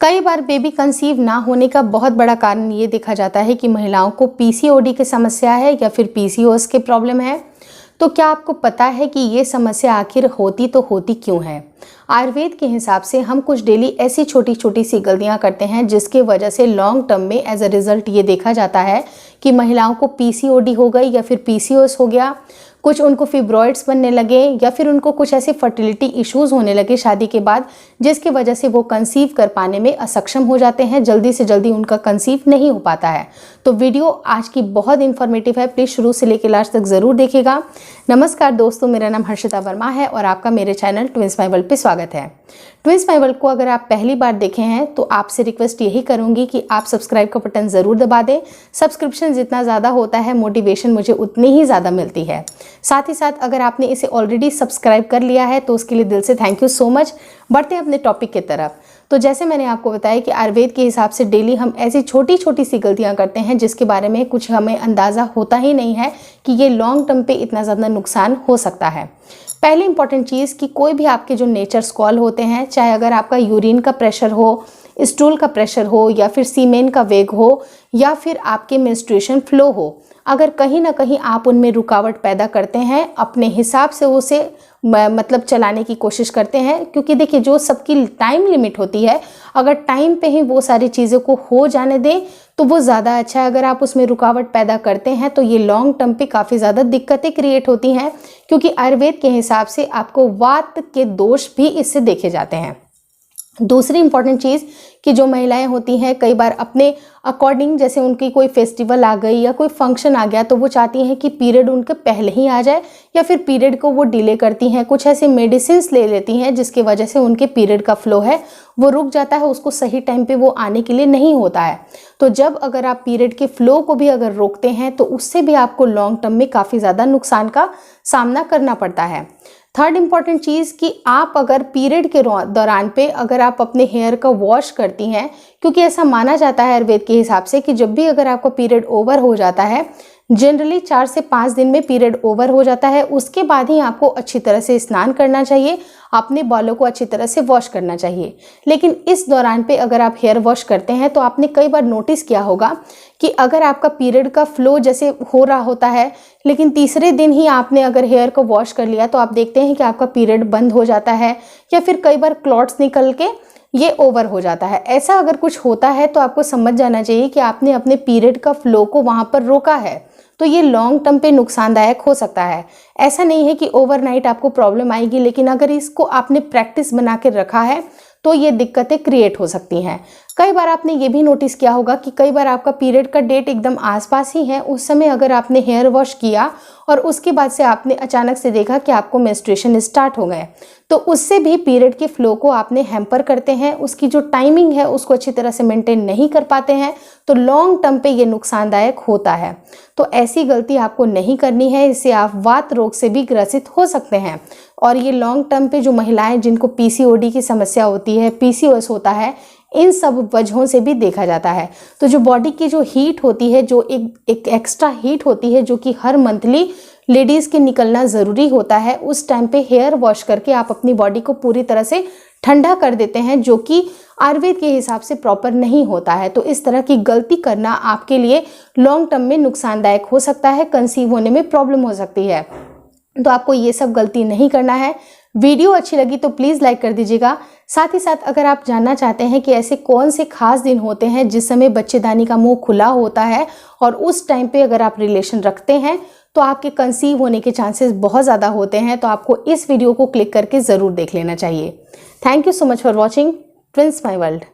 कई बार baby conceive ना होने का बहुत बड़ा कारण ये देखा जाता है कि महिलाओं को पीसीओडी की समस्या है या फिर पीसीओएस की प्रॉब्लम है। तो क्या आपको पता है कि ये समस्या आखिर होती तो होती क्यों है? आयुर्वेद के हिसाब से हम कुछ डेली ऐसी छोटी छोटी सी गलतियां करते हैं जिसकी वजह से लॉन्ग टर्म में एज अ रिजल्ट ये देखा जाता है कि महिलाओं को पीसीओडी हो गई या फिर पीसीओएस हो गया, कुछ उनको फिब्रॉइड्स बनने लगे या फिर उनको कुछ ऐसे फर्टिलिटी इश्यूज होने लगे शादी के बाद, जिसकी वजह से वो कंसीव कर पाने में असक्षम हो जाते हैं, जल्दी से जल्दी उनका कंसीव नहीं हो पाता है। तो वीडियो आज की बहुत इंफॉर्मेटिव है, प्लीज़ शुरू से लेकर लास्ट तक ज़रूर देखिएगा। नमस्कार दोस्तों, मेरा नाम हर्षिता वर्मा है और आपका मेरे चैनल ट्विंस माय वर्ल्ड पे स्वागत है। ट्विंस माय वर्ल्ड को अगर आप पहली बार देखे हैं तो आपसे रिक्वेस्ट यही करूंगी कि आप सब्सक्राइब का बटन ज़रूर दबा दें। सब्सक्रिप्शन जितना ज़्यादा होता है मोटिवेशन मुझे उतनी ही ज़्यादा मिलती है। साथ ही साथ अगर आपने इसे ऑलरेडी सब्सक्राइब कर लिया है तो उसके लिए दिल से थैंक यू सो मच। बढ़ते हैं अपने टॉपिक की तरफ। तो जैसे मैंने आपको बताया कि आयुर्वेद के हिसाब से डेली हम ऐसी छोटी छोटी सी गलतियां करते हैं जिसके बारे में कुछ हमें अंदाज़ा होता ही नहीं है कि ये लॉन्ग टर्म पे इतना ज़्यादा नुकसान हो सकता है। पहली इंपॉर्टेंट चीज़ कि कोई भी आपके जो नेचर स्कॉल होते हैं, चाहे अगर आपका यूरिन का प्रेशर हो, स्टूल का प्रेशर हो या फिर सीमेन का वेग हो या फिर आपके मेंस्ट्रुएशन फ्लो हो, अगर कहीं ना कहीं आप उनमें रुकावट पैदा करते हैं, अपने हिसाब से उसे मतलब चलाने की कोशिश करते हैं, क्योंकि देखिए जो सबकी टाइम लिमिट होती है, अगर टाइम पे ही वो सारी चीज़ों को हो जाने दें तो वो ज़्यादा अच्छा है। अगर आप उसमें रुकावट पैदा करते हैं तो ये लॉन्ग टर्म पे काफ़ी ज़्यादा दिक्कतें क्रिएट होती हैं, क्योंकि आयुर्वेद के हिसाब से आपको वात के दोष भी इससे देखे जाते हैं। दूसरी इंपॉर्टेंट चीज़ कि जो महिलाएं होती हैं कई बार अपने अकॉर्डिंग, जैसे उनकी कोई फेस्टिवल आ गई या कोई फंक्शन आ गया तो वो चाहती हैं कि पीरियड उनके पहले ही आ जाए या फिर पीरियड को वो डिले करती हैं, कुछ ऐसे मेडिसिन्स ले लेती हैं जिसकी वजह से उनके पीरियड का फ्लो है वो रुक जाता है, उसको सही टाइम पे वो आने के लिए नहीं होता है। तो जब अगर आप पीरियड के फ्लो को भी अगर रोकते हैं तो उससे भी आपको लॉन्ग टर्म में काफ़ी ज़्यादा नुकसान का सामना करना पड़ता है। थर्ड इंपॉर्टेंट चीज़ कि आप अगर पीरियड के दौरान पे अगर आप अपने हेयर का वॉश करती हैं, क्योंकि ऐसा माना जाता है आयुर्वेद के हिसाब से कि जब भी अगर आपका पीरियड ओवर हो जाता है, जनरली 4 से 5 दिन में पीरियड ओवर हो जाता है, उसके बाद ही आपको अच्छी तरह से स्नान करना चाहिए, अपने बालों को अच्छी तरह से वॉश करना चाहिए। लेकिन इस दौरान पे अगर आप हेयर वॉश करते हैं तो आपने कई बार नोटिस किया होगा कि अगर आपका पीरियड का फ्लो जैसे हो रहा होता है, लेकिन तीसरे दिन ही आपने अगर हेयर को वॉश कर लिया तो आप देखते हैं कि आपका पीरियड बंद हो जाता है या फिर कई बार क्लॉट्स निकल के ये ओवर हो जाता है। ऐसा अगर कुछ होता है तो आपको समझ जाना चाहिए कि आपने अपने पीरियड का फ्लो को वहाँ पर रोका है, तो ये लॉन्ग टर्म पे नुकसानदायक हो सकता है। ऐसा नहीं है कि ओवरनाइट आपको प्रॉब्लम आएगी, लेकिन अगर इसको आपने प्रैक्टिस बना के रखा है तो ये दिक्कतें क्रिएट हो सकती हैं। कई बार आपने ये भी नोटिस किया होगा कि कई बार आपका पीरियड का डेट एकदम आसपास ही है, उस समय अगर आपने हेयर वॉश किया और उसके बाद से आपने अचानक से देखा कि आपको मेंस्ट्रुएशन स्टार्ट हो गए, तो उससे भी पीरियड के फ्लो को आपने हैम्पर करते हैं, उसकी जो टाइमिंग है उसको अच्छी तरह से मेंटेन नहीं कर पाते हैं, तो लॉन्ग टर्म पे ये नुकसानदायक होता है। तो ऐसी गलती आपको नहीं करनी है, इससे आप वात रोग से भी ग्रसित हो सकते हैं। और ये लॉन्ग टर्म पे जो महिलाएं जिनको पीसीओडी की समस्या होती है, पीसीओएस होता है, इन सब वजहों से भी देखा जाता है। तो जो बॉडी की जो हीट होती है, जो एक एक्स्ट्रा हीट होती है जो कि हर मंथली लेडीज़ के निकलना ज़रूरी होता है, उस टाइम पे हेयर वॉश करके आप अपनी बॉडी को पूरी तरह से ठंडा कर देते हैं, जो कि आयुर्वेद के हिसाब से प्रॉपर नहीं होता है। तो इस तरह की गलती करना आपके लिए लॉन्ग टर्म में नुकसानदायक हो सकता है, कंसीव होने में प्रॉब्लम हो सकती है। तो आपको ये सब गलती नहीं करना है। वीडियो अच्छी लगी तो प्लीज़ लाइक कर दीजिएगा। साथ ही साथ अगर आप जानना चाहते हैं कि ऐसे कौन से खास दिन होते हैं जिस समय बच्चेदानी का मुंह खुला होता है और उस टाइम पे अगर आप रिलेशन रखते हैं तो आपके कंसीव होने के चांसेस बहुत ज़्यादा होते हैं, तो आपको इस वीडियो को क्लिक करके ज़रूर देख लेना चाहिए। Thank you so much for watching twins my world.